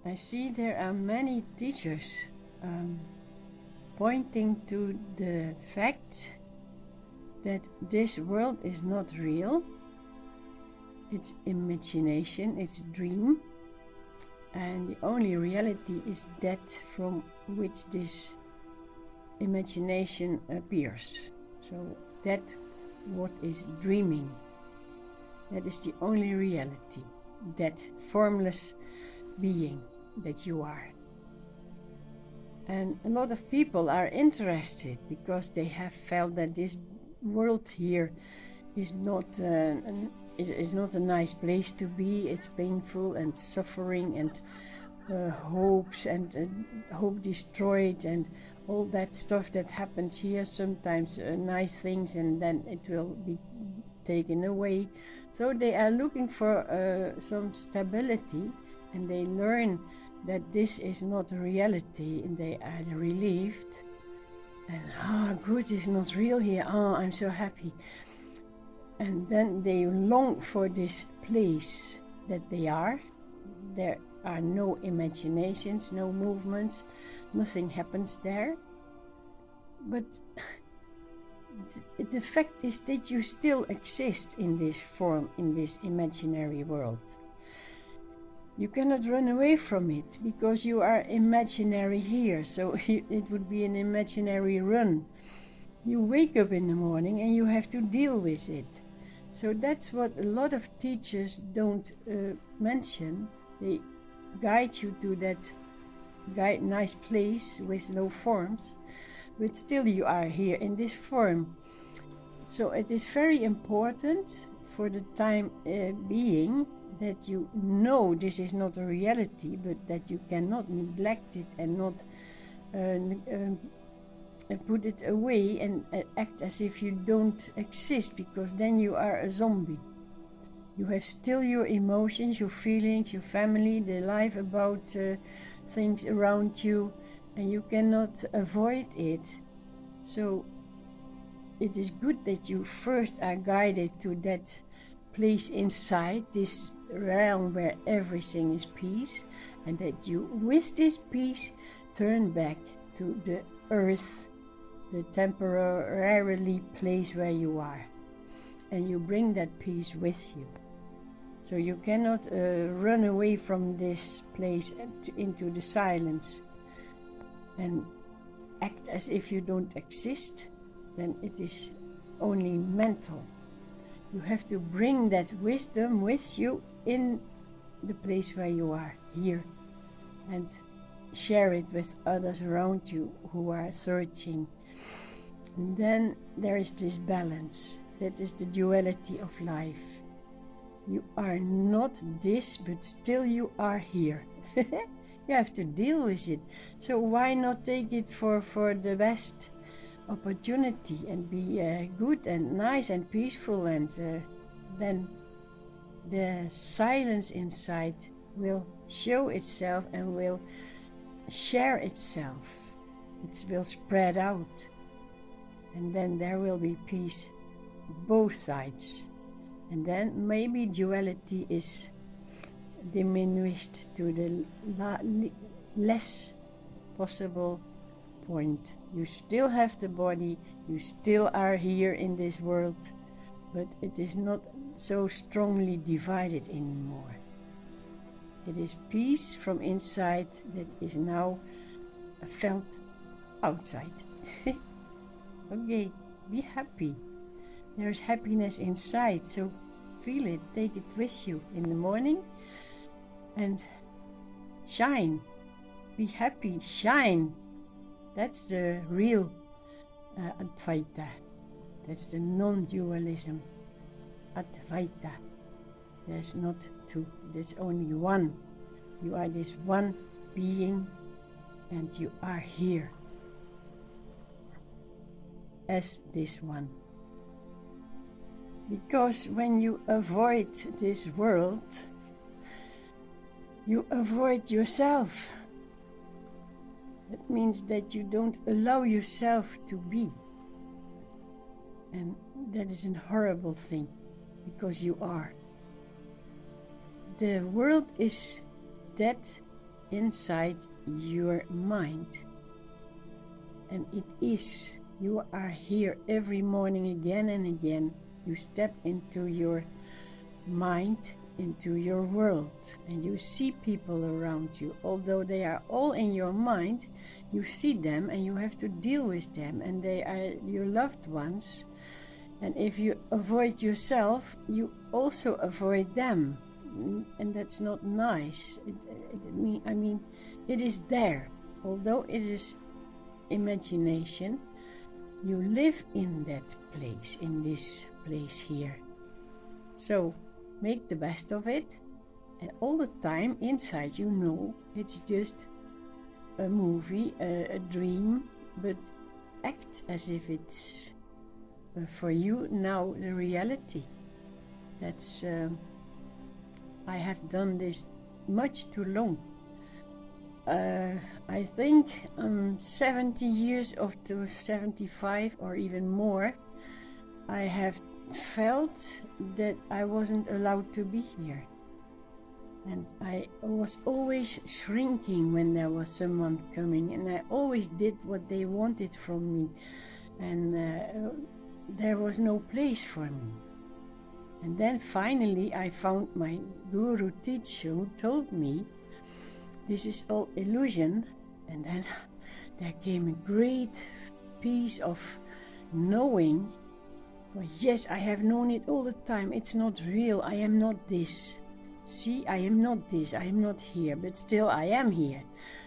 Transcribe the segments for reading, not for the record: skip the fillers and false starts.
I see there are many teachers pointing to the fact that this world is not real. It's imagination, it's dream, and the only reality is that from which this imagination appears. So that what is dreaming, that is the only reality, that formless being that you are. And a lot of people are interested because they have felt that this world here is not a nice place to be. It's painful and suffering and hopes and hope destroyed and all that stuff that happens here. Sometimes nice things, and then it will be taken away. So they are looking for some stability, and they learn that this is not a reality, and they are relieved. And good, it's not real here. I'm so happy. And then they long for this place that they are. There are no imaginations, no movements, nothing happens there. But the fact is that you still exist in this form, in this imaginary world. You cannot run away from it because you are imaginary here, so it would be an imaginary run. You wake up in the morning and you have to deal with it. So that's what a lot of teachers don't mention. They guide you to that nice place with no forms, but still you are here in this form. So it is very important for the time being that you know this is not a reality, but that you cannot neglect it and not put it away and act as if you don't exist, because then you are a zombie. You have still your emotions, your feelings, your family, the life about things around you, and you cannot avoid it. So it is good that you first are guided to that place inside, this realm where everything is peace, and that you, with this peace, turn back to the earth, the temporarily place where you are, and you bring that peace with you. So you cannot run away from this place into the silence and act as if you don't exist. Then it is only mental. You have to bring that wisdom with you in the place where you are, here, and share it with others around you who are searching. And then there is this balance. That is the duality of life. You are not this, but still you are here. You have to deal with it. So why not take it for the best opportunity and be good and nice and peaceful, and then the silence inside will show itself and will share itself. It will spread out, and then there will be peace both sides. And then maybe duality is diminished to the less possible point. You still have the body, you still are here in this world, but it is not so strongly divided anymore. It is peace from inside that is now felt outside. Okay, be happy. There is happiness inside, so feel it, take it with you in the morning, and shine. Be happy, shine. That's the real Advaita. That's the non-dualism. Advaita. There's not two, there's only one. You are this one being, and you are here as this one. Because when you avoid this world, you avoid yourself. That means that you don't allow yourself to be. And that is a horrible thing, because you are. The world is that inside your mind. And it is. You are here every morning again and again. You step into your mind, into your world, and you see people around you. Although they are all in your mind, you see them and you have to deal with them, and they are your loved ones. And if you avoid yourself, you also avoid them. And that's not nice. It is there. Although it is imagination, you live in that place, in this place here. So make the best of it, and all the time inside you know it's just a movie, a dream, but act as if it's for you now the reality. That's I have done this much too long. I think 70 years of to 75 or even more, I have felt that I wasn't allowed to be here. And I was always shrinking when there was someone coming, and I always did what they wanted from me, and there was no place for me. And then finally I found my guru teacher who told me this is all illusion, and then there came a great piece of knowing. Well, yes, I have known it all the time. It's not real. I am not this. See, I am not this. I am not here, but still I am here.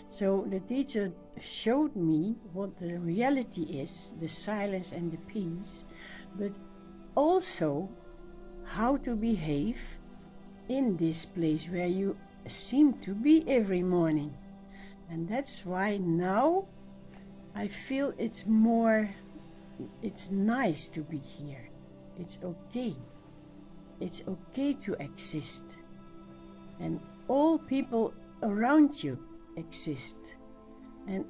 So the teacher showed me what the reality is, the silence and the peace, but also how to behave in this place where you seem to be every morning. And that's why now I feel it's nice to be here. It's okay. It's okay to exist. And all people around you exist. And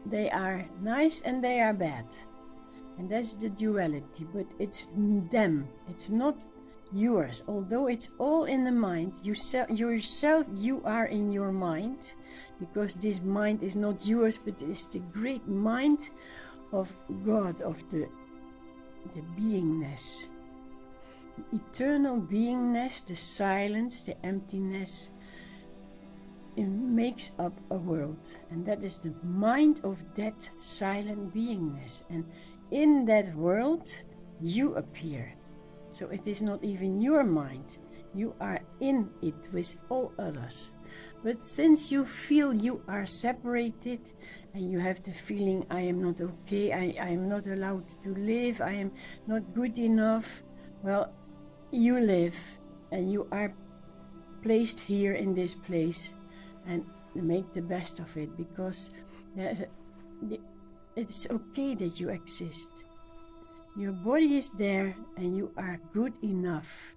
they are nice and they are bad. And that's the duality, but it's them. It's not yours. Although it's all in the mind, yourself, you are in your mind, because this mind is not yours, but it is the great mind of God, of the beingness, the eternal beingness, the silence, the emptiness. It makes up a world, and that is the mind of that silent beingness. And in that world, you appear. So it is not even your mind. You are in it with all others. But since you feel you are separated, and you have the feeling, I am not okay, I am not allowed to live, I am not good enough, well, you live, and you are placed here in this place, and make the best of it, because it's okay that you exist. Your body is there, and you are good enough.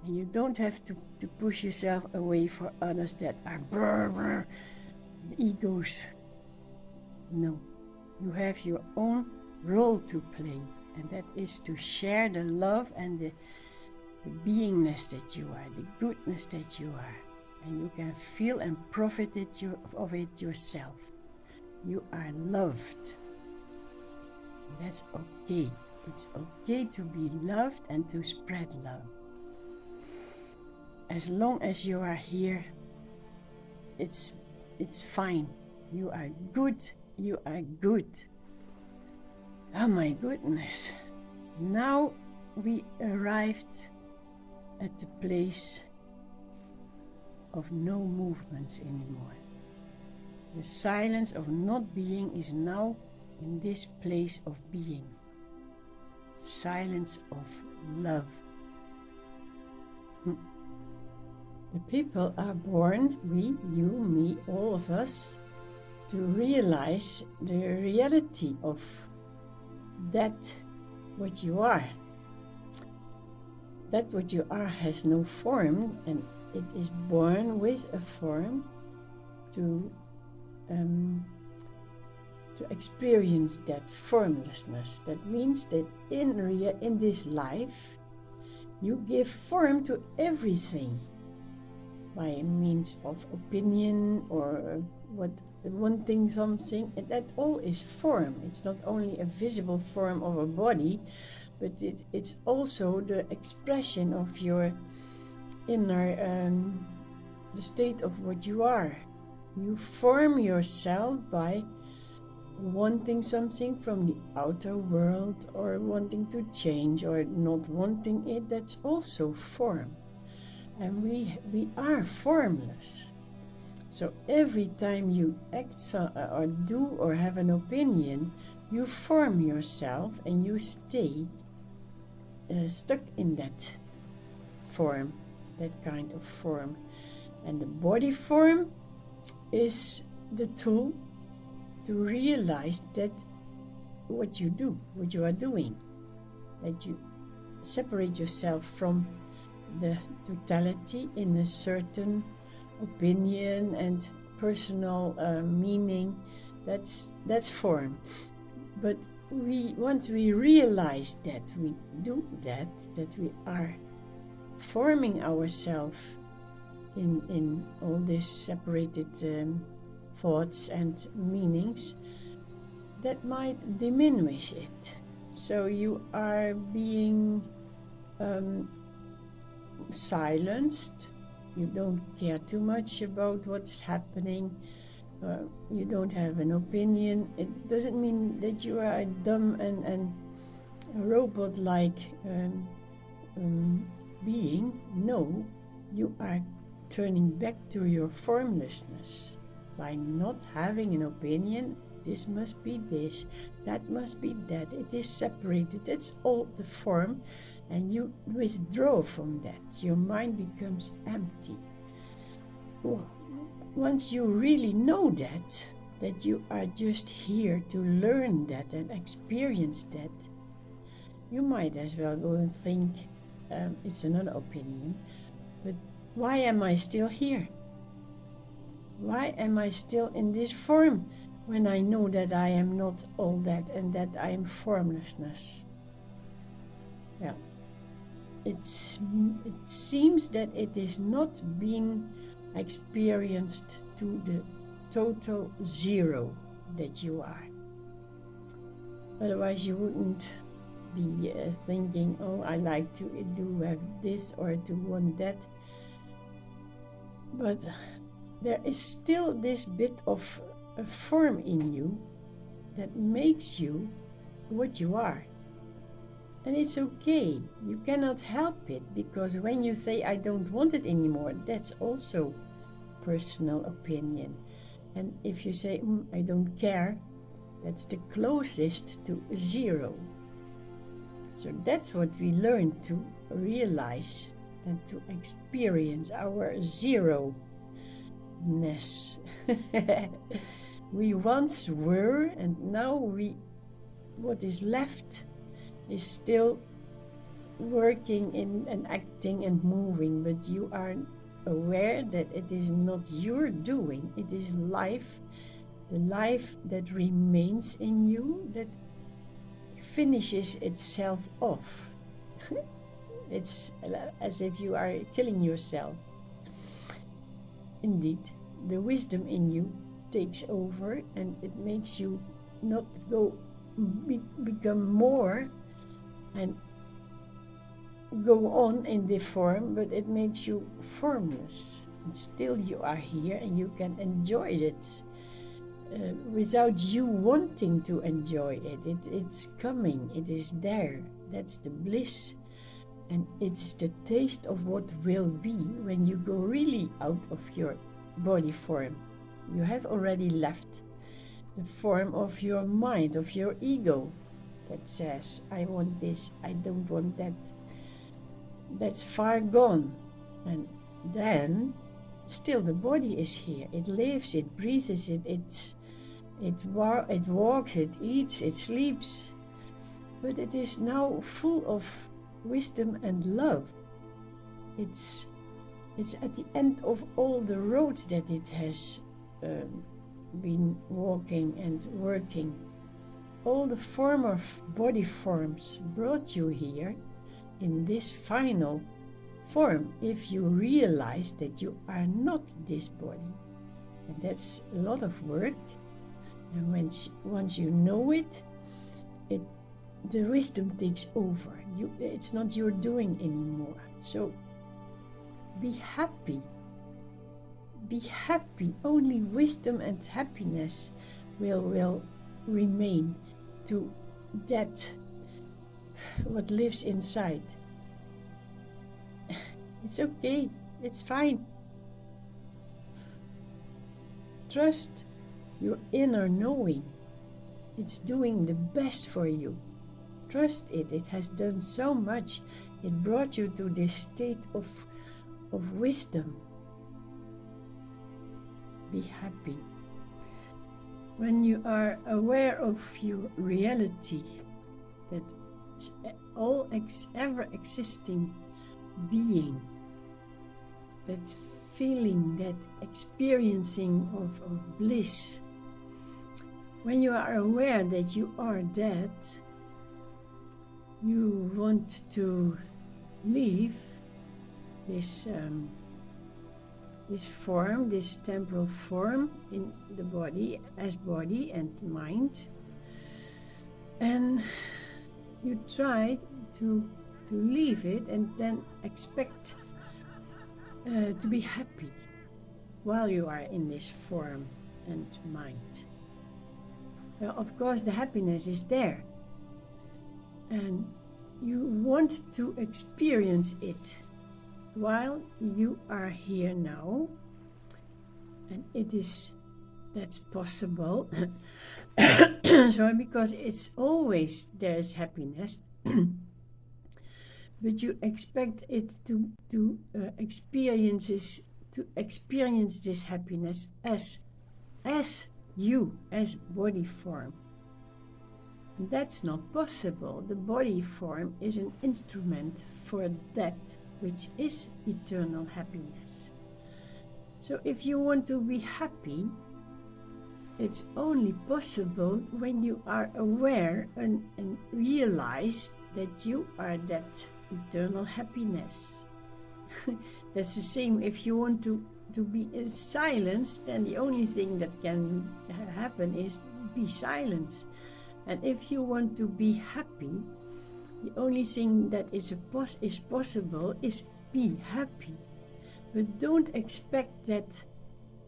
And you don't have to push yourself away for others that are egos. No, you have your own role to play, and that is to share the love and the beingness that you are, the goodness that you are, and you can feel and profit of it yourself. You are loved. That's okay. It's okay to be loved and to spread love. As long as you are here, it's fine. You are good. You are good. Oh my goodness. Now we arrived at the place of no movements anymore. The silence of not being is now in this place of being. Silence of love. The people are born, we, you, me, all of us, to realize the reality of that what you are. that what you are has no form, and it is born with a form to experience that formlessness. That means that in this life, you give form to everything by means of opinion or wanting something, and that all is form. It's not only a visible form of a body, but it's also the expression of your inner, the state of what you are. You form yourself by wanting something from the outer world, or wanting to change, or not wanting it. That's also form. And we are formless. So every time you act or do or have an opinion, you form yourself, and you stay stuck in that form, that kind of form. And the body form is the tool to realize that what you do, what you are doing, that you separate yourself from the totality in a certain opinion and personal meaning. That's form. But once we realize that we do that we are forming ourselves in all these separated thoughts and meanings, that might diminish it. So you are being silenced. You don't care too much about what's happening. You don't have an opinion. It doesn't mean that you are a dumb and robot-like being. No, you are turning back to your formlessness by not having an opinion. This must be this, that must be that. It is separated. That's all the form, and you withdraw from that. Your mind becomes empty. Once you really know that you are just here to learn that and experience that, you might as well go and think, it's another opinion, but why am I still here? Why am I still in this form when I know that I am not all that and that I am formlessness? Well, it seems that it is not being experienced to the total zero that you are. Otherwise you wouldn't be thinking, oh, I like to have this or to want that. But there is still this bit of a form in you that makes you what you are. And it's okay. You cannot help it, because when you say, I don't want it anymore, that's also personal opinion. And if you say, I don't care, that's the closest to zero. So that's what we learn to realize and to experience our zero-ness. We once were, and now what is left is still working in and acting and moving, but you are aware that it is not your doing. It is life, the life that remains in you, that finishes itself off. It's as if you are killing yourself. Indeed, the wisdom in you takes over, and it makes you not become more and go on in the form, but it makes you formless. And still you are here, and you can enjoy it without you wanting to enjoy it. It's coming, it is there. That's the bliss, and it's the taste of what will be when you go really out of your body form. You have already left the form of your mind, of your ego, that says, I want this, I don't want that. That's far gone. And then still the body is here. It lives, it breathes, it walks, it eats, it sleeps. But it is now full of wisdom and love. it's at the end of all the roads that it has been walking and working. All the former body forms brought you here in this final form, if you realize that you are not this body. And that's a lot of work. And once you know it, the wisdom takes over. It's not your doing anymore. So be happy. Be happy. Only wisdom and happiness will remain to that what lives inside. It's okay. It's fine. Trust your inner knowing. It's doing the best for you. Trust it. It has done so much. It brought you to this state of wisdom. Be happy. When you are aware of your reality, that all ever existing being, that feeling, that experiencing of bliss, when you are aware that you are that, you want to leave this form, this temporal form in the body as body and mind, and you try to leave it and then expect to be happy while you are in this form and mind. Well, of course the happiness is there and you want to experience it while you are here now, and that's possible. Sorry, because it's always there's happiness, but you expect it to experience this happiness as you, as body form. And that's not possible. The body form is an instrument for that which is eternal happiness. So if you want to be happy, it's only possible when you are aware and realize that you are that eternal happiness. That's the same if you want to be in silence, then the only thing that can happen is be silent. And if you want to be happy, the only thing that is possible is be happy. But don't expect that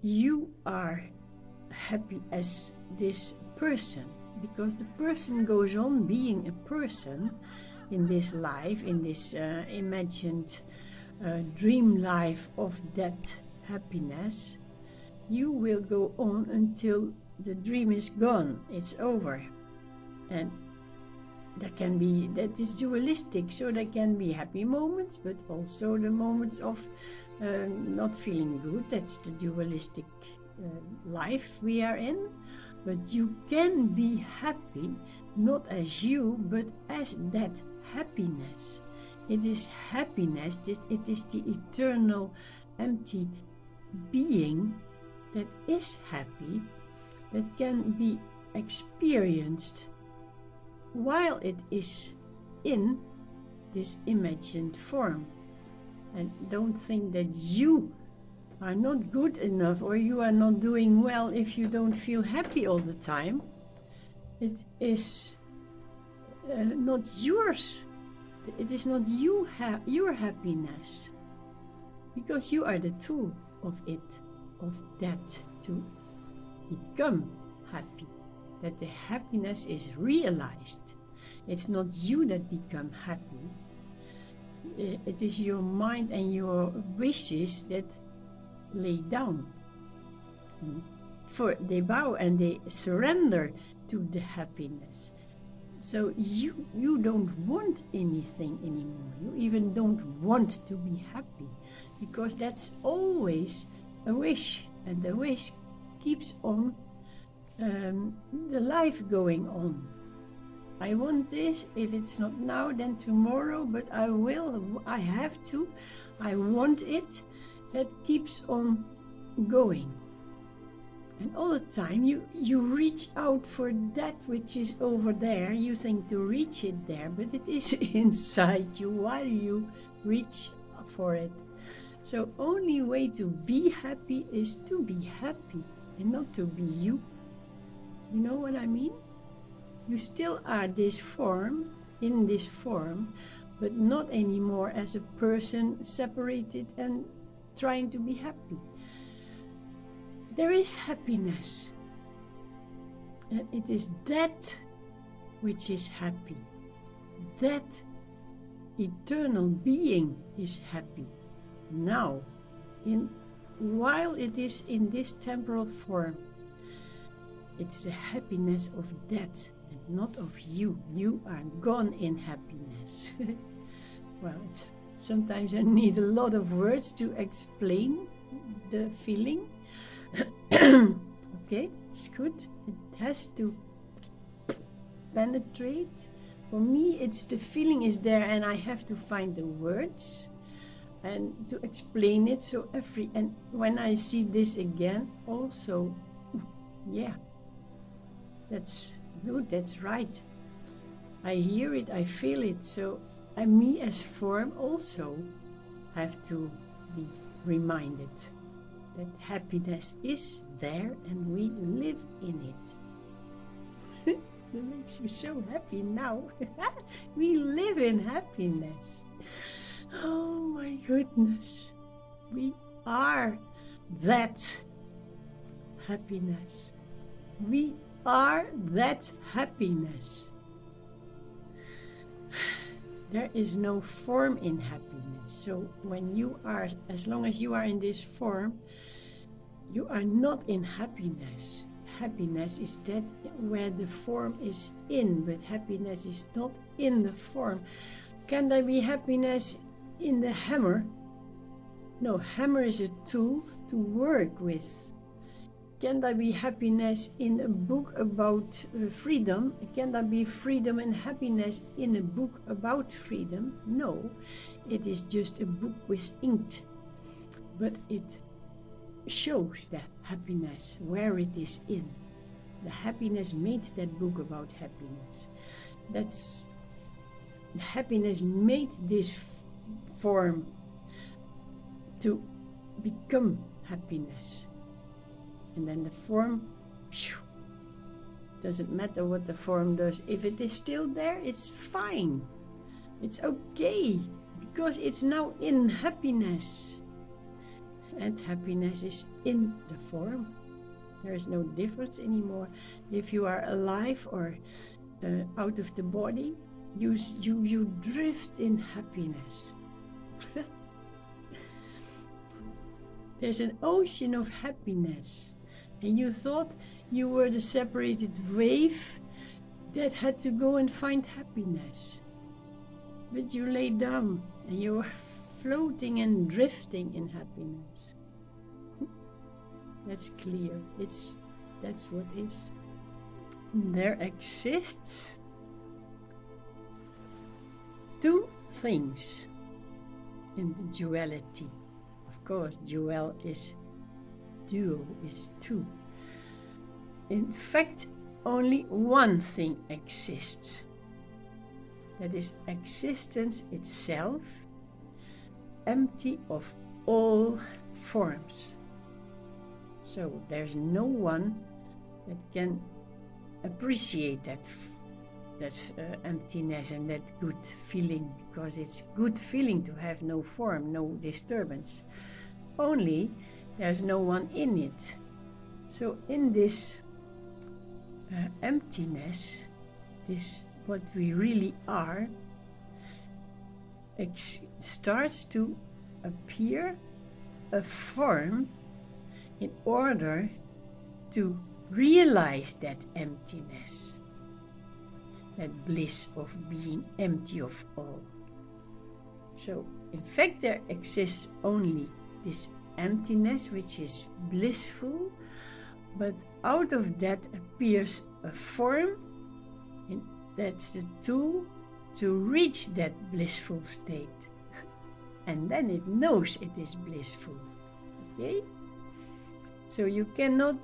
you are happy as this person, because the person goes on being a person in this life, in this imagined dream life of that happiness. You will go on until the dream is gone, it's over. And that is dualistic, so there can be happy moments, but also the moments of not feeling good. That's the dualistic life we are in. But you can be happy, not as you, but as that happiness. It is happiness, it is the eternal empty being that is happy, that can be experienced while it is in this imagined form. And don't think that you are not good enough or you are not doing well if you don't feel happy all the time. It is not yours. It is not your happiness, because you are the tool of it, of that, to become happy. That the happiness is realized. It's not you that become happy. It is your mind and your wishes that lay down. For they bow and they surrender to the happiness. So you don't want anything anymore. You even don't want to be happy, because that's always a wish, and the wish keeps on the life going on. I want this, if it's not now then tomorrow, but I have to, I want it, that keeps on going. And all the time you reach out for that which is over there. You think to reach it there, but it is inside you while you reach for it. So only way to be happy is to be happy and not to be you. You know what I mean? You still are this form, in this form, but not anymore as a person separated and trying to be happy. There is happiness, and it is that which is happy. That eternal being is happy now, while it is in this temporal form. It's the happiness of that and not of you. You are gone in happiness. Well, sometimes I need a lot of words to explain the feeling. Okay, it's good. It has to penetrate. For me, it's the feeling is there, and I have to find the words and to explain it. So and when I see this again, also, yeah, that's good. That's right. I hear it. I feel it. So me as form also have to be reminded that happiness is there and we live in it. It makes you so happy now. We live in happiness. Oh my goodness. We are that happiness. We are that happiness. There is no form in happiness. So when you are, as long as you are in this form, you are not in happiness. Happiness is that where the form is in, but happiness is not in the form. Can there be happiness in the hammer? No, hammer is a tool to work with. Can there be happiness in a book about freedom? Can there be freedom and happiness in a book about freedom? No, it is just a book with ink. But it shows that happiness, where it is in. The happiness made that book about happiness. That's happiness made this form to become happiness. And then the form, doesn't matter what the form does. If it is still there, it's fine. It's okay, because it's now in happiness. And happiness is in the form. There is no difference anymore. If you are alive or out of the body, you drift in happiness. There's an ocean of happiness. And you thought you were the separated wave that had to go and find happiness. But you lay down and you are floating and drifting in happiness. That's clear. That's what is. There exists two things in the duality. Of course, duo is two. In fact, only one thing exists. That is existence itself, empty of all forms. So there's no one that can appreciate that emptiness and that good feeling, because it's good feeling to have no form, no disturbance. Only there's no one in it. So in this emptiness, this what we really are, starts to appear a form in order to realize that emptiness, that bliss of being empty of all. So in fact there exists only this emptiness which is blissful, but out of that appears a form, and that's the tool to reach that blissful state. and then it knows it is blissful. Okay? So you cannot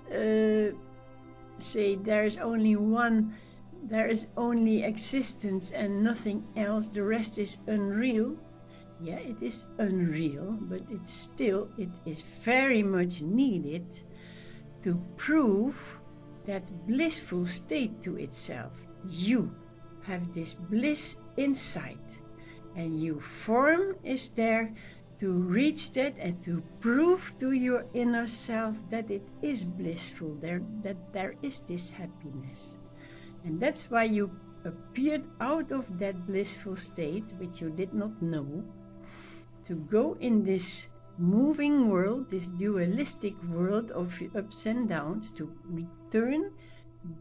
say there is only existence and nothing else, the rest is unreal. Yeah, it is unreal, but it is very much needed to prove that blissful state to itself. You have this bliss inside, and your form is there to reach that and to prove to your inner self that it is blissful, that there is this happiness. And that's why you appeared out of that blissful state, which you did not know, to go in this moving world, this dualistic world of ups and downs, to return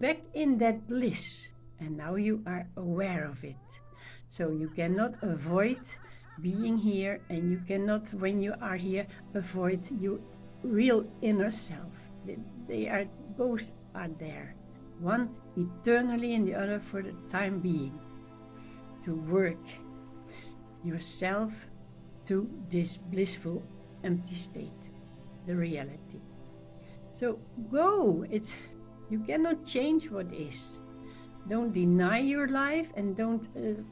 back in that bliss. And now you are aware of it. So you cannot avoid being here, and you cannot, when you are here, avoid your real inner self. They are both are there. One eternally and the other for the time being. To work yourself to this blissful empty state, the reality. So go. You cannot change what is. Don't deny your life, and don't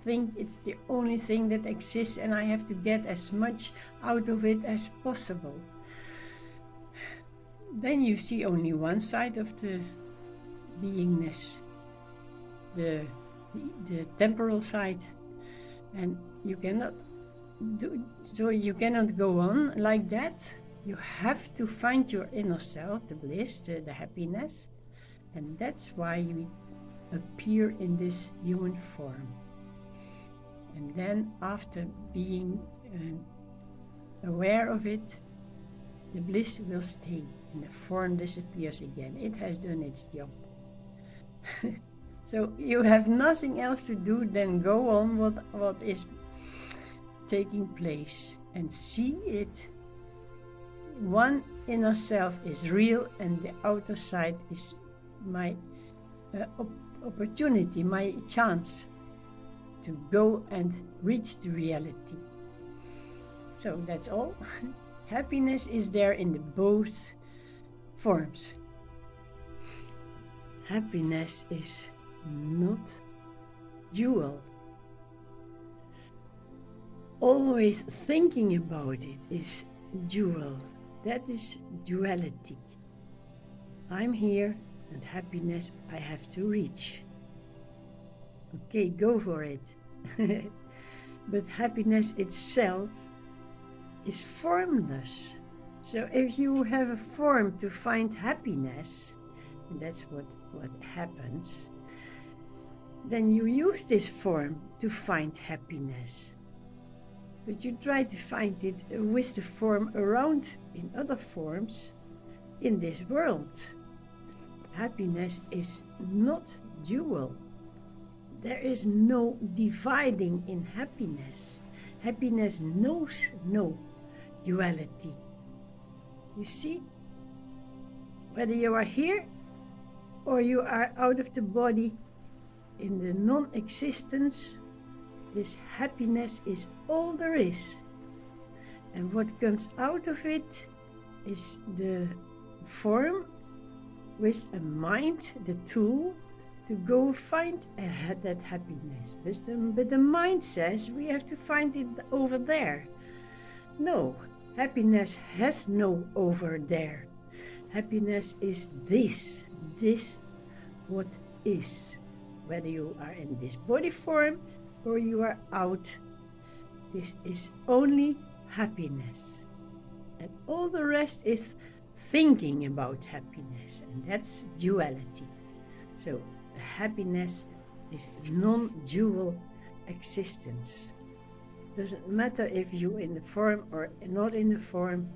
think it's the only thing that exists and I have to get as much out of it as possible. Then you see only one side of the beingness, the temporal side, and you cannot go on like that. You have to find your inner self, the bliss, the happiness, and that's why we appear in this human form. And then after being aware of it, the bliss will stay and the form disappears again. It has done its job. So you have nothing else to do than go on what is taking place and see it. One inner self is real, and the outer side is my opportunity, my chance to go and reach the reality. So that's all. Happiness is there in the both forms. Happiness is not dual. Always thinking about it is dual. That is duality. I'm here, and happiness I have to reach. Okay, go for it. But happiness itself is formless. So if you have a form to find happiness, and that's what happens, then you use this form to find happiness. But you try to find it with the form around in other forms in this world. Happiness is not dual. There is no dividing in happiness. Happiness knows no duality. You see, whether you are here or you are out of the body in the non-existence, this happiness is all there is. And what comes out of it is the form with a mind, the tool, to go find that happiness. But the mind says we have to find it over there. No, happiness has no over there. Happiness is this what is. Whether you are in this body form or you are out, this is only happiness. And all the rest is thinking about happiness, and that's duality. So happiness is non-dual existence. Doesn't matter if you're in the form or not in the form.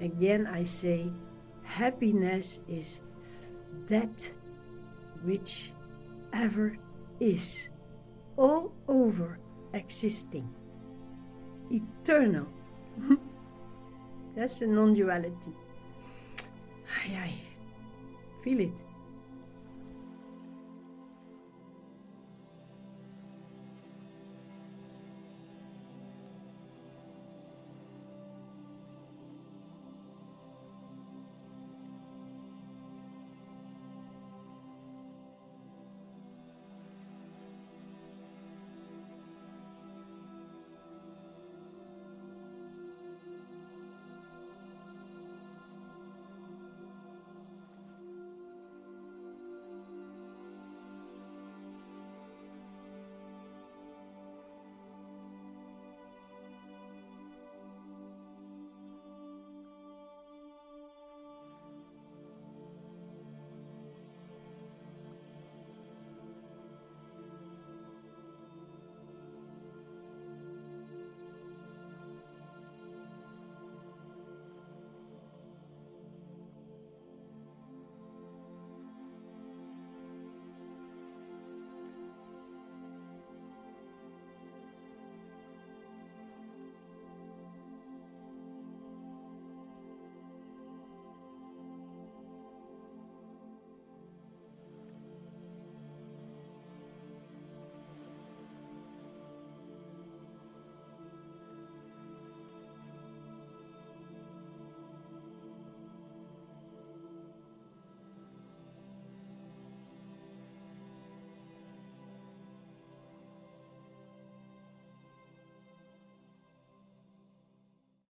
Again, I say happiness is that which ever is, all over existing, eternal. That's a non-duality. Feel it.